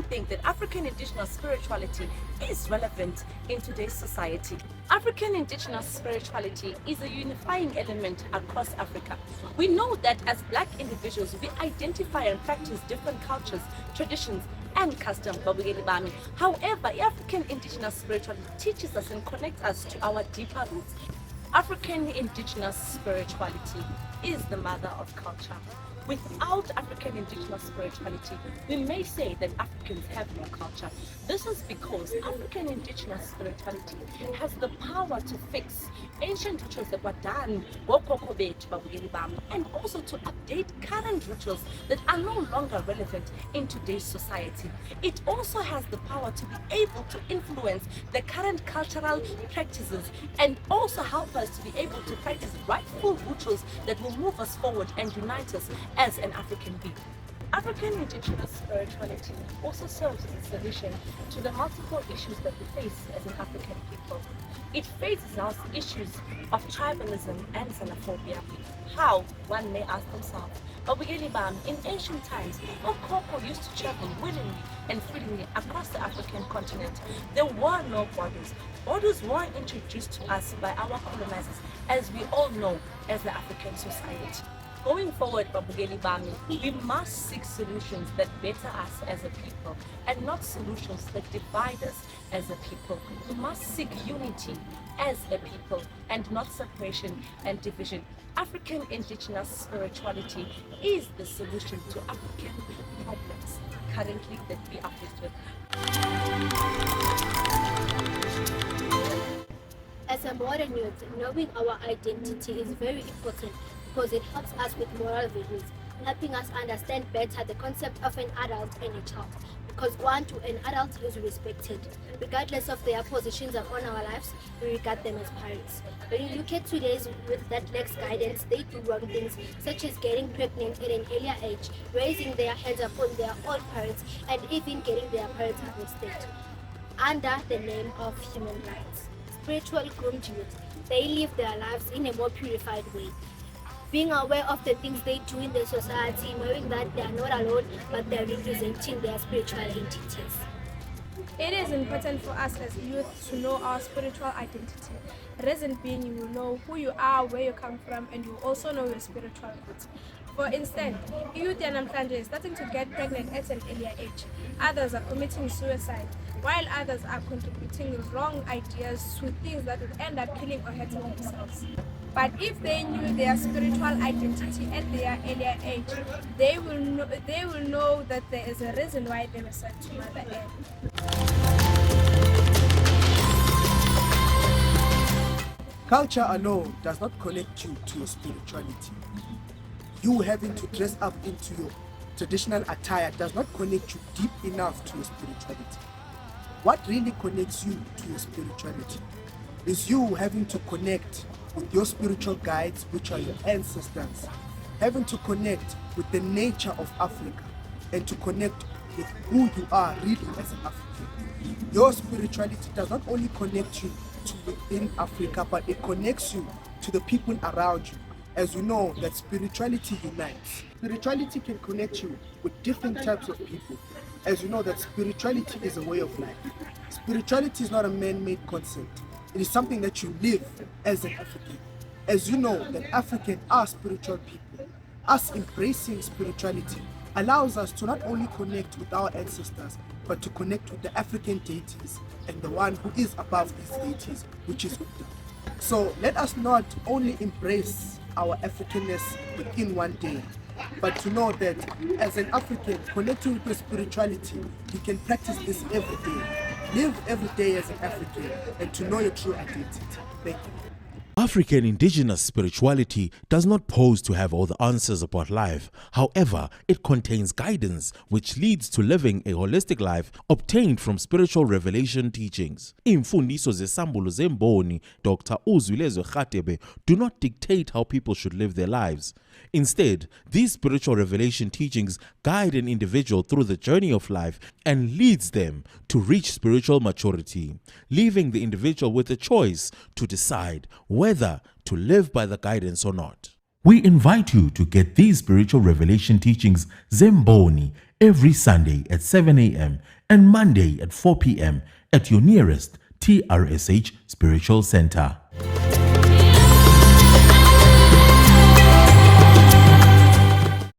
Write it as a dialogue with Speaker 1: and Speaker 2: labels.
Speaker 1: even think that African indigenous spirituality is relevant in today's society. African indigenous spirituality is a unifying element across Africa. We know that as Black individuals, we identify and practice different cultures, traditions, and customs. However, African indigenous spirituality teaches us and connects us to our deeper roots. African indigenous spirituality is the mother of culture. Without African indigenous spirituality, we may say that Africans have no culture. This is because African indigenous spirituality has the power to fix ancient rituals that were done and also to update current rituals that are no longer relevant in today's society. It also has the power to be able to influence the current cultural practices and also help us to be able to practice rightful rituals that will move us forward and unite us as an African being. African indigenous spirituality also serves as a solution to the multiple issues that we face as an African people. It faces out issues of tribalism and xenophobia. How, one may ask themselves, but in ancient times, Okoko used to travel willingly and freely across the African continent. There were no borders. Borders were introduced to us by our colonizers, as we all know, as the African society. Going forward, we must seek solutions that better us as a people and not solutions that divide us as a people. We must seek unity as a people and not separation and division. African indigenous spirituality is the solution to African problems currently that we are faced with.
Speaker 2: As a modern youth, knowing our identity is very important because it helps us with moral values, helping us understand better the concept of an adult and a child. Because an adult is respected. Regardless of their positions upon our lives, we regard them as parents. When you look at today's youth that lacks guidance, they do wrong things, such as getting pregnant at an earlier age, raising their hands upon their own parents, and even getting their parents arrested under the name of human rights. Spiritual groomed youth, they live their lives in a more purified way, being aware of the things they do in the society, knowing that they are not alone, but they are representing their spiritual entities.
Speaker 3: It is important for us as youth to know our spiritual identity. Reason being, you will know who you are, where you come from, and you also know your spiritual roots. For instance, youth are starting to get pregnant at an earlier age. Others are committing suicide, while others are contributing wrong ideas to things that would end up killing or hurting themselves. But if they knew their spiritual identity at their earlier age, they will know that there is a reason why they were sent to Mother Earth.
Speaker 4: Culture alone does not connect you to your spirituality. You having to dress up into your traditional attire does not connect you deep enough to your spirituality. What really connects you to your spirituality is you having to connect with your spiritual guides, which are your ancestors, having to connect with the nature of Africa and to connect with who you are really as an African. Your spirituality does not only connect you to within Africa, but it connects you to the people around you. As you know, that spirituality unites. Spirituality can connect you with different types of people. As you know, that spirituality is a way of life. Spirituality is not a man-made concept. It is something that you live as an African. As you know, that Africans are spiritual people. Us embracing spirituality allows us to not only connect with our ancestors, but to connect with the African deities and the one who is above these deities, which is Uda. So let us not only embrace our Africanness within one day, but to know that as an African, connecting with your spirituality, you can practice this every day. Live every day as an African and to know your true identity. Thank you.
Speaker 5: African indigenous spirituality does not pose to have all the answers about life. However, it contains guidance which leads to living a holistic life obtained from spiritual revelation teachings. Imfundiso zesambulo zemboni Dr. Uzwilezwe Khatebe do not dictate how people should live their lives. Instead, these spiritual revelation teachings guide an individual through the journey of life and leads them to reach spiritual maturity, leaving the individual with a choice to decide whether to live by the guidance or not. We invite you to get these spiritual revelation teachings Zemboni every Sunday at 7 a.m. and Monday at 4 p.m. at your nearest TRSH Spiritual Center.